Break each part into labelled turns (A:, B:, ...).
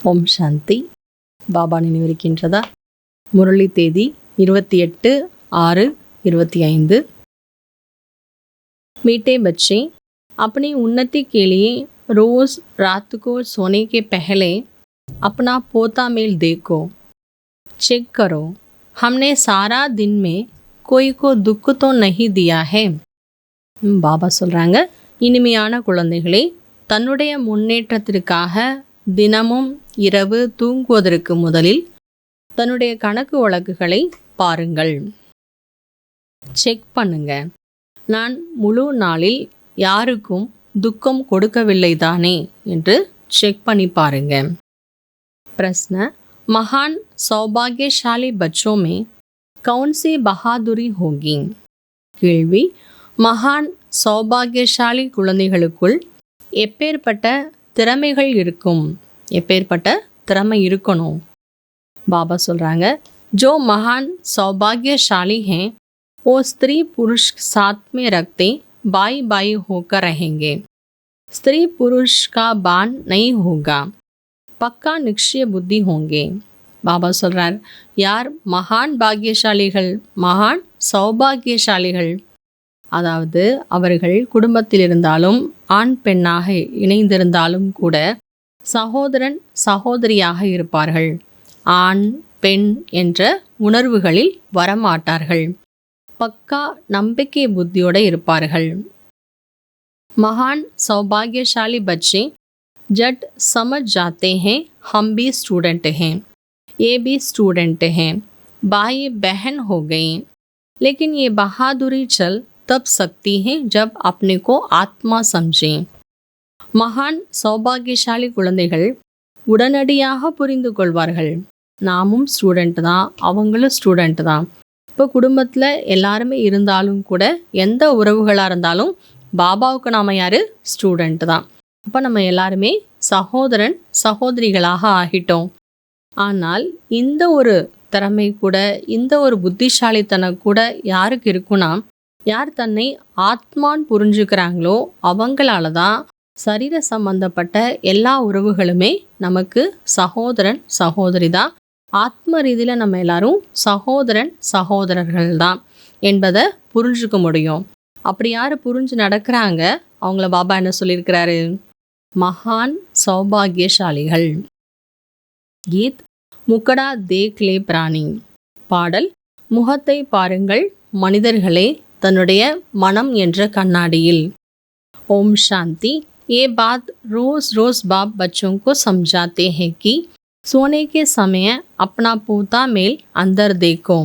A: ஓம் சாந்தி. பாபா நினைவிருக்கின்றதா? முரளி தேதி 28/6/25। मीठे बच्चे, अपनी उन्नति के लिए रोज़ रात को सोने के पहले अपना पोता मेल देखो, चेक करो, हमने सारा दिन में कोई को दुख तो नहीं दिया है। பாபா சொல்கிறாங்க, இனிமையான குழந்தைகளே, தன்னுடைய முன்னேற்றத்திற்காக தினமும் இரவு தூங்குவதற்கு முதலில் தன்னுடைய கணக்கு வழக்குகளை பாருங்கள், செக் பண்ணுங்க. நான் முழு நாளில் யாருக்கும் துக்கம் கொடுக்கவில்லை தானே என்று செக் பண்ணி பாருங்க. प्रश्न, महान सौभाग्यशाली बच्चों में कौन सी बहादुरी होगी? கேள்வி, மகான் சௌபாகியசாலி குழந்தைகளுக்குள் எப்பேற்பட்ட திறமைகள் இருக்கும், எப்பேற்பட்ட திறமை இருக்கணும்? பாபா சொல்கிறாங்க, जो महान सौभाग्यशाली हैं वो स्त्री पुरुष साथ में रखते बाई बाई होकर रहेंगे, स्त्री पुरुष का बान नहीं होगा, पक्का निश्चय बुद्धि होंगे. பாபா சொல்கிறார், யார் மகான் பாக்கியசாலிகள், மகான் சௌபாகியசாலிகள், அதாவது அவர்கள் குடும்பத்தில் இருந்தாலும் ஆண் பெண்ணாக இணைந்திருந்தாலும் கூட சகோதரன் சகோதரியாக இருப்பார்கள். ஆண் பெண் என்ற உணர்வுகளில் வரமாட்டார்கள். பக்கா நம்பிக்கை புத்தியோடு இருப்பார்கள். महान सौभाग्यशाली बच्चे जट समझ जाते हैं हम भी स्टूडेंट हैं, ये भी स्टूडेंट हैं, भाई बहन हो गए, लेकिन ये बहादुरी चल तब सकती है जब अपने को आत्मा समझें. மகான் சௌபாகியசாலி குழந்தைகள் உடனடியாக புரிந்து கொள்வார்கள், நாமும் ஸ்டூடெண்ட் தான், அவங்களும் ஸ்டூடெண்ட் தான். இப்போ குடும்பத்தில் எல்லாருமே இருந்தாலும் கூட, எந்த உறவுகளாக இருந்தாலும் பாபாவுக்கு நாம் யார்? ஸ்டூடெண்ட் தான். அப்போ நம்ம எல்லாருமே சகோதரன் சகோதரிகளாக ஆகிட்டோம். ஆனால் இந்த ஒரு திறமை கூட, இந்த ஒரு புத்திசாலித்தனம் கூட யாருக்கு இருக்குன்னா, யார் தன்னை ஆத்மான் புரிஞ்சுக்கிறாங்களோ அவங்களால தான் சரீர சம்பந்தப்பட்ட எல்லா உறவுகளுமே நமக்கு சகோதரன் சகோதரி தான். ஆத்ம ரீதியில் நம்ம எல்லாரும் சகோதரன் சகோதரர்கள் தான் என்பதை புரிஞ்சுக்க முடியும். அப்படி யார் புரிஞ்சு நடக்கிறாங்க, அவங்கள பாபா என்ன சொல்லியிருக்கிறாரு? மகான் சௌபாகியசாலிகள். கீத் முக்கடா தேக்லே பிராணி. பாடல், முகத்தை பாருங்கள் மனிதர்களே தன்னுடைய மனம் என்ற கண்ணாடியில். ஓம் சாந்தி. ये बात रोज़ रोज़ बाप बच्चों को समझाते हैं कि सोने के समय अपना पोता मेल अंदर देखो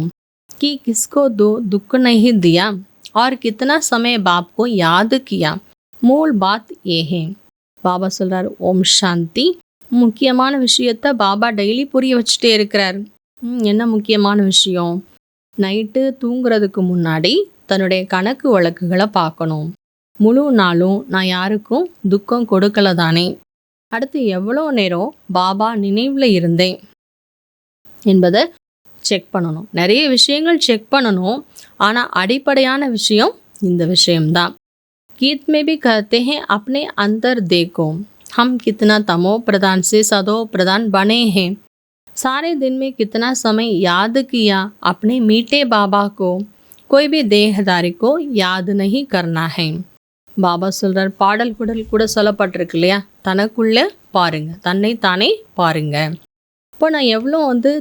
A: कि किसको दुख नहीं दिया और कितना समय बाप को याद किया. मूल बात ये है. பாபா சொல்கிறார், ஓம் சாந்தி. முக்கியமான விஷயத்தை பாபா டெய்லி புரிய வச்சுட்டே இருக்கிறார். என்ன முக்கியமான விஷயம்? நைட்டு தூங்குறதுக்கு முன்னாடி தன்னுடைய கணக்கு வழக்குகளை பார்க்கணும். முழு நாளும் நான் யாருக்கும் துக்கம் கொடுக்கல தானே, அடுத்து எவ்வளோ நேரம் பாபா நினைவில் இருந்தேன் என்பதை செக் பண்ணணும். நிறைய விஷயங்கள் செக் பண்ணணும், ஆனால் அடிப்படையான விஷயம் இந்த விஷயம்தான். गीत में भी कहते हैं अपने अंदर देखो हम कितना तमो प्रधान से सदो प्रधान बने हैं, सारे दिन में कितना समय याद किया अपने मीठे बाबा को, कोई भी देहदारी को याद नहीं करना है. பாபா சொல்கிறார், பாடல் குடல் கூட சொல்லப்பட்டிருக்கு இல்லையா, தனக்குள்ளே பாருங்க, தன்னை தானே பாருங்க. இப்போ நான் எவ்வளோ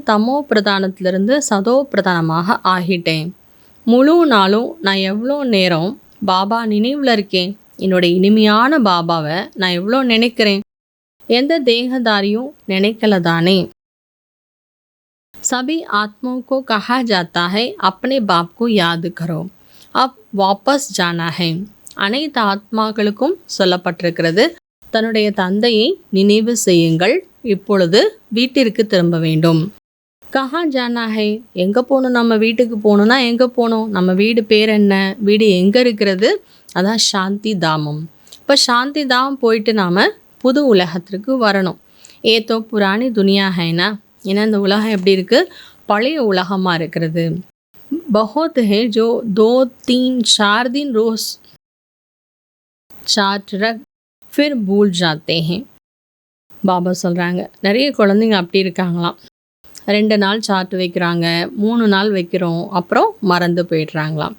A: தமோ பிரதானத்திலிருந்து சதோ பிரதானமாக ஆகிட்டேன். முழு நாளும் நான் எவ்வளோ நேரம் பாபா நினைவில் இருக்கேன், என்னோடய இனிமையான பாபாவை நான் எவ்வளோ நினைக்கிறேன், எந்த தேகதாரியும் நினைக்கல தானே. सभी आत्माओं को कहा जाता है अपने बाप को याद करो, अब वापस जाना है. அனைத்து ஆத்மாக்களுக்கும் சொல்லப்பட்டிருக்கிறது, தன்னுடைய தந்தையை நினைவு செய்யுங்கள், இப்பொழுது வீட்டிற்கு திரும்ப வேண்டும். கஹா ஜானா ஹை, எங்கே போகணும்? நம்ம வீட்டுக்கு போகணுன்னா எங்கே போகணும்? நம்ம வீடு பேர் என்ன? வீடு எங்கே இருக்கிறது? அதான் சாந்தி தாமம். இப்போ சாந்தி தாமம் போயிட்டு நாம் புது உலகத்திற்கு வரணும். ஏதோ புராணி துனியா ஹைனா, ஏன்னா இந்த உலகம் எப்படி இருக்குது? பழைய உலகமாக இருக்கிறது. பஹோத் ஹே ஜோ 2-3-4 दिन रोज चार्ट रख फिर भूल जाते हैं. பாபா சொல்கிறாங்க, நிறைய குழந்தைங்க அப்படி இருக்காங்களாம். 2 நாள் சார்ட் வைக்கிறாங்க, 3 நாள் வைக்கிறோம், அப்புறம் மறந்து போயிடுறாங்களாம்.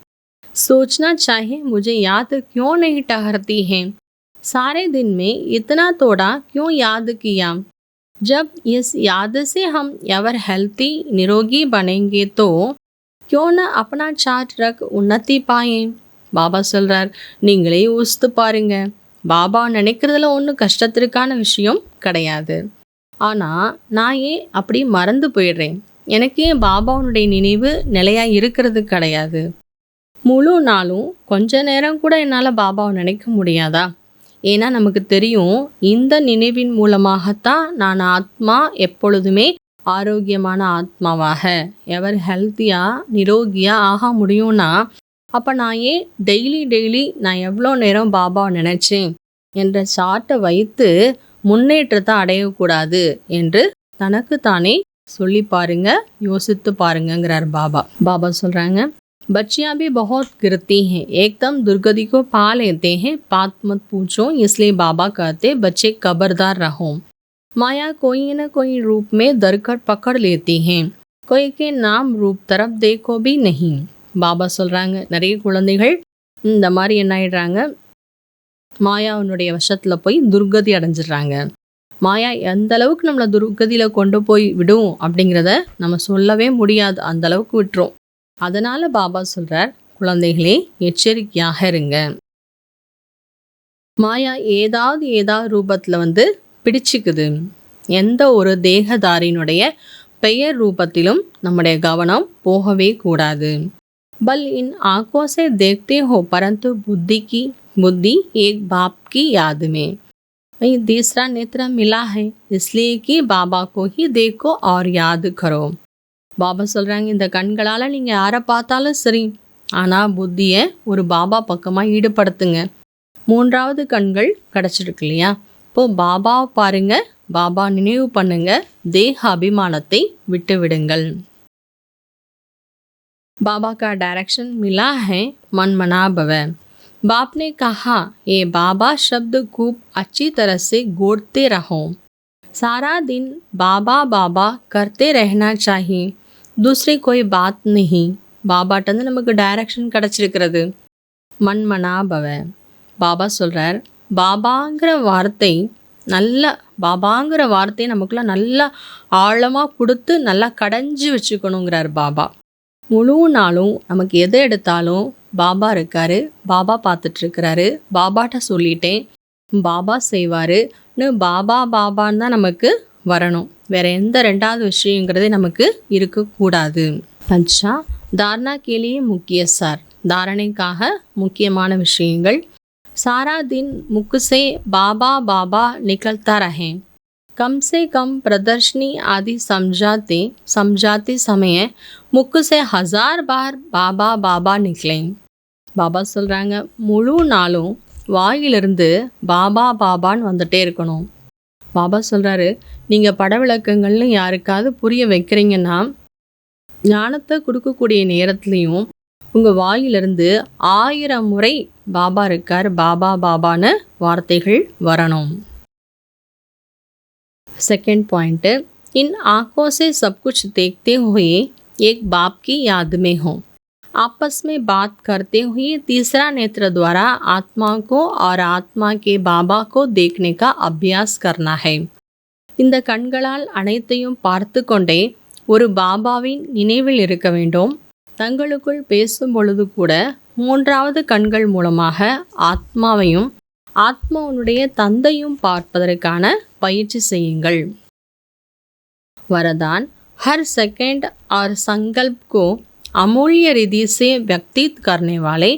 A: सोचना चाहिए मुझे याद क्यों नहीं ठहरती है, सारे दिन में इतना थोड़ा क्यों याद किया। जब इस याद से हम एवर हेल्थी निरोगी बनेंगे तो क्यों न अपना चार्ट रख उन्नति पाए। பாபா சொல்கிறார், நீங்களே யோசித்து பாருங்க, பாபா நினைக்கிறதுல ஒன்றும் கஷ்டத்திற்கான விஷயம் கிடையாது. ஆனால் நான் ஏன் அப்படி மறந்து போயிடுறேன்? எனக்கு ஏன் பாபாவுடைய நினைவு நிலையாக இருக்கிறது கிடையாது? முழு நாளும் கொஞ்ச நேரம் கூட என்னால் பாபாவை நினைக்க முடியாதா? ஏன்னா நமக்கு தெரியும், இந்த நினைவின் மூலமாகத்தான் நான் ஆத்மா எப்பொழுதுமே ஆரோக்கியமான ஆத்மாவாக எவர் ஹெல்த்தியாக நிரோகியாக ஆக முடியும்னா, அப்போ நான் ஏன் டெய்லி நான் எவ்வளோ நேரம் பாபாவை நினச்சேன் என்ற சார்ட்டை வைத்து முன்னேற்றத்தை அடையக்கூடாது என்று தனக்கு தானே சொல்லி பாருங்க, யோசித்து பாருங்கிறார் பாபா. பாபா சொல்கிறாங்க, बच्चियाँ भी बहुत गिरती हैं, एकदम दुर्गति को पा लेते हैं, बात मत पूछो, इसलिए बाबा कहते बच्चे खबरदार रहो। माया कोई न कोई रूप में दरकट पकड़ लेती हैं, कोई के नाम रूप तरफ देखो भी नहीं। பாபா சொல்கிறாங்க, நிறைய குழந்தைகள் இந்த மாதிரி என்ன ஆயிடுறாங்க, மாயாவினுடைய வசத்தில் போய் துர்கதி அடைஞ்சிடுறாங்க. மாயா எந்த அளவுக்கு நம்மளை துர்கதியில் கொண்டு போய் விடும் அப்படிங்கிறத நம்ம சொல்லவே முடியாது, அந்த அளவுக்கு விட்டுரும். அதனால் பாபா சொல்கிறார், குழந்தைகளே எச்சரிக்கையாக இருங்க. மாயா ஏதாவது ரூபத்தில் பிடிச்சிக்குது. எந்த ஒரு தேகதாரினுடைய பெயர் ரூபத்திலும் நம்முடைய கவனம் போகவே கூடாது. பல் இன் ஆंखों से देखते हो परंतु बुद्धि एक बाप की याद में। वही तीसरा नेत्र मिला है इसलिए कि बाबा को ही देखो और याद करो। பாபா சொல்கிறாங்க, இந்த கண்களால் நீங்கள் யாரை பார்த்தாலும் சரி, ஆனால் புத்தியை ஒரு பாபா பக்கமாக ஈடுபடுத்துங்க. 3வது கண்கள் கிடச்சிருக்கு இல்லையா, இப்போது பாபாவை பாருங்க, பாபா நினைவு பண்ணுங்க, தேக அபிமானத்தை விட்டு விடுங்கள். बाबा का डायरेक्शन मिला है मन मना भव। बाप ने कहा, ये बाबा शब्द खूब अच्छी तरह से गोदते रहो, सारा दिन बाबा बाबा करते रहना चाहिए, दूसरी कोई बात नहीं। பாபாட்டந்து நமக்கு டைரக்ஷன் கிடச்சிருக்கிறது. மன்மனா பவ. பாபா சொல்கிறார், பாபாங்கிற வார்த்தை நமக்குள்ள நல்லா ஆழமாக கொடுத்து நல்லா கடைஞ்சி வச்சுக்கணுங்கிறார் பாபா. முழு நாளும் நமக்கு எதை எடுத்தாலும் பாபா இருக்காரு, பாபா பார்த்துட்ருக்கிறாரு, பாபாட்ட சொல்லிட்டேன், பாபா செய்வாருன்னு பாபான்னு தான் நமக்கு வரணும். வேறு எந்த 2வது விஷயங்கிறதே நமக்கு இருக்கக்கூடாது. अच्छा, धारणा के लिए मुख्य सार, தாரணைக்காக முக்கியமான விஷயங்கள். सारा दिन मुख से बाबा निकलता रहे, कम से कम प्रदर्शनी आदि समझाते समय मुख से 1000 बार बाबा निकलें। பாபா சொல்கிறாங்க, முழு நாளும் வாயிலிருந்து பாபான்னு வந்துட்டே இருக்கணும். பாபா சொல்கிறாரு, நீங்கள் படவிளக்கங்கள்னு யாருக்காவது புரிய வைக்கிறீங்கன்னா, ஞானத்தை கொடுக்கக்கூடிய நேரத்துலையும் உங்கள் வாயிலிருந்து 1000 முறை பாபா இருக்கார், பாபான்னு வார்த்தைகள் வரணும். सेकंड पॉइंट, इन आँखों से सब कुछ देखते हुए एक बाप की याद में हो, आपस में बात करते हुए तीसरा नेत्र द्वारा आत्मा को और आत्मा के बाबा को देखने का अभ्यास करना है। இந்த கண்களால் அனைத்தையும் பார்த்து கொண்டே ஒரு பாபாவின் நினைவில் இருக்க வேண்டும். தங்களுக்குள் பேசும் பொழுது கூட 3வது கண்கள் மூலமாக ஆத்மாவையும் ஆத்மாவுடைய தந்தையும் பார்ப்பதற்கான பயிற்சி செய்யுங்கள். वरदान, हर सेकंड और संकल्प को अमूल्य रिधि से व्यक्तित करने वाले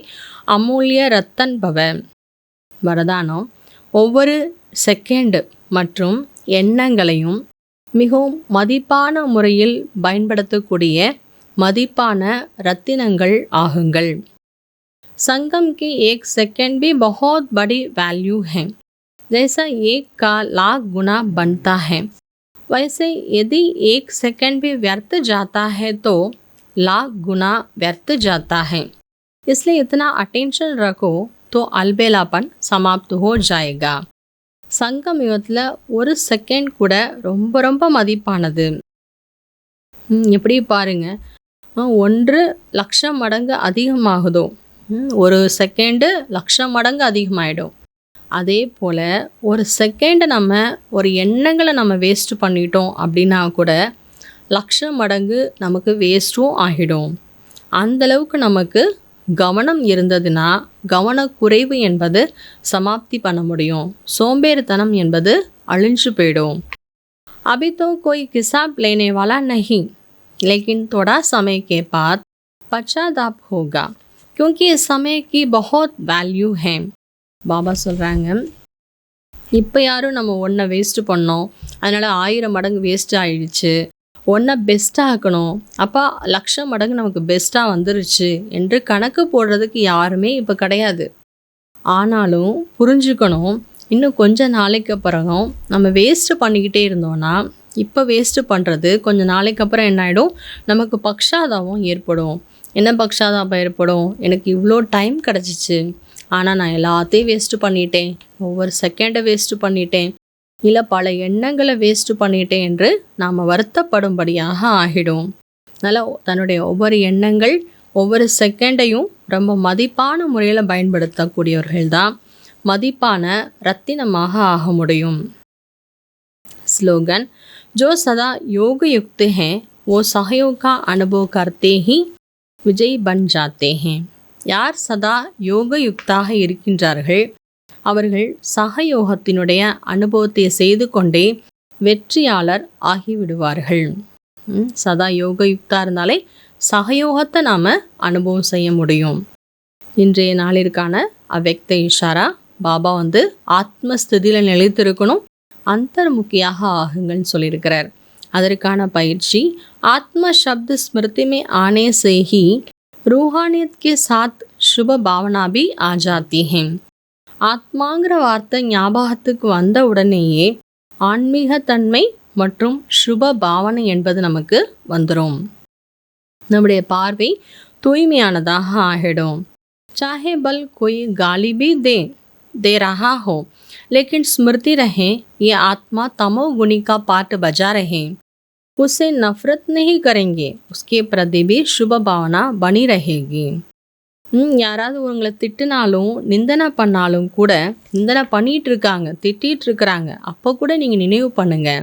A: अमूल्य रतन भव. வரதானம், ஒவ்வொரு செகண்ட் மற்றும் எண்ணங்களையும் மிகவும் மதிப்பான முறையில் பயன்படுத்தக்கூடிய மதிப்பான ரத்தினங்கள் ஆகுங்கள். संगम की 1 सेकंड भी बहुत बड़ी वैल्यू है, जैसा 1 का लाख गुना बनता है, वैसे यदि 1 सेकंड भी व्यर्थ जाता है तो लाख गुना व्यर्थ जाता है। इसलिए इतना अटेंशन रखो तो अलबेलापन समाप्त हो जाएगा। சங்கம் யுகத்தில் ஒரு செகண்ட் கூட ரொம்ப ரொம்ப மதிப்பானது. எப்படி பாருங்க, 1,00,000 மடங்கு அதிகமாகுதோ, ஒரு செகண்டு 1,00,000 மடங்கு அதிகமாகிடும். அதே போல் ஒரு செகண்டை நம்ம ஒரு எண்ணங்களை நம்ம வேஸ்ட்டு பண்ணிட்டோம் அப்படின்னா கூட 1,00,000 மடங்கு நமக்கு வேஸ்ட்டும் ஆகிடும். அந்தளவுக்கு நமக்கு கவனம் இருந்ததுன்னா கவனக்குறைவு என்பது சமாப்தி பண்ண முடியும். சோம்பேறித்தனம் என்பது அழிஞ்சு போயிடும். अभी तो कोई किताब लेने वाला नहीं, लेकिन थोड़ा समय के बाद पश्चाताप होगा क्योंकि इस समय की बहुत वैल्यू है. பாபா சொல்கிறாங்க, இப்போ யாரும் நம்ம ஒன்றை வேஸ்ட்டு பண்ணோம், அதனால் 1000 மடங்கு வேஸ்ட்டு ஆயிடுச்சு, ஒன்றை பெஸ்ட்டாக ஆக்கணும், அப்போ 1,00,000 மடங்கு நமக்கு பெஸ்ட்டாக வந்துருச்சு என்று கணக்கு போடுறதுக்கு யாருமே இப்போ கிடையாது. ஆனாலும் புரிஞ்சுக்கணும், இன்னும் கொஞ்ச நாளைக்கு அப்புறம் நம்ம வேஸ்ட்டு பண்ணிக்கிட்டே இருந்தோன்னா, இப்போ வேஸ்ட்டு பண்ணுறது கொஞ்சம் நாளைக்கு அப்புறம் என்ன ஆகிடும், நமக்கு பக்ஷாதாபம் ஏற்படும். என்ன பக்ஷாதாபம் ஏற்படும், எனக்கு இவ்வளோ டைம் கிடச்சிச்சு, ஆனால் நான் எல்லாத்தையும் வேஸ்ட்டு பண்ணிட்டேன், ஒவ்வொரு செகண்டை வேஸ்ட்டு பண்ணிட்டேன், இல்லை பல எண்ணங்களை வேஸ்ட்டு பண்ணிட்டேன் என்று நாம் வருத்தப்படும்படியாக ஆகிடும். அதனால் தன்னுடைய ஒவ்வொரு எண்ணங்கள் ஒவ்வொரு செகண்டையும் ரொம்ப மதிப்பான முறையில் பயன்படுத்தக்கூடியவர்கள் தான் மதிப்பான ரத்தினமாக ஆக முடியும். ஸ்லோகன், जो सदा योग युक्त हैं वो सहयोग का अनुभव करते ही விஜய் பன் ஜாத்தே हैं. யார் சதா யோக யுக்தாக இருக்கின்றார்கள் அவர்கள் சகயோகத்தினுடைய அனுபவத்தை செய்து கொண்டே வெற்றியாளர் ஆகிவிடுவார்கள். சதா யோக யுக்தா இருந்தாலே சகயோகத்தை நாம் அனுபவம் செய்ய முடியும். இன்றைய நாளிற்கான அவ்வக்த இஷாரா, பாபா ஆத்மஸ்திதியில் நிலைத்திருக்கணும், அந்தர்முக்கியாக ஆகுங்கள்னு சொல்லியிருக்கிறார். அதற்கான பயிற்சி, ஆத்ம சப்த ஸ்மிருதி में आने से ही रूहानियत के साथ शुभ भावना भी आ जाती है. ஆத்மாங்கிற வார்த்தை ஞாபகத்துக்கு வந்த உடனேயே ஆன்மீகத்தன்மை மற்றும் சுப பாவனை என்பது நமக்கு வந்துடும். நம்முடைய பார்வை தூய்மையானதாக ஆகிடும். चाहे बल कोई गाली भी दे रहा हो, लेकिन स्मृति रहे ये आत्मा तमोगुणी का पाठ बजा रहे, उससे नफरत नहीं करेंगे, उसके प्रति भी शुभ भावना बनी रहेगी. யாராவது உங்களை திட்டினாலும் நிந்தனை பண்ணாலும் கூட, நிந்தனை பண்ணிகிட்டு இருக்காங்க, திட்டிகிட்டு இருக்கிறாங்க, அப்போ கூட நீங்கள் நினைவு பண்ணுங்கள்,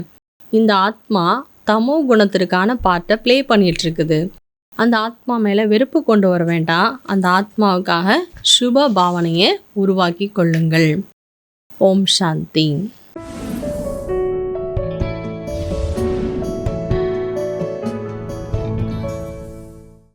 A: இந்த ஆத்மா தமோ குணத்திற்கான பாட்டை ப்ளே பண்ணிகிட்ருக்குது. அந்த ஆத்மா மேலே வெறுப்பு கொண்டு வர வேண்டாம், அந்த ஆத்மாவுக்காக சுப பாவனையை உருவாக்கி கொள்ளுங்கள். ஓம் சாந்தி.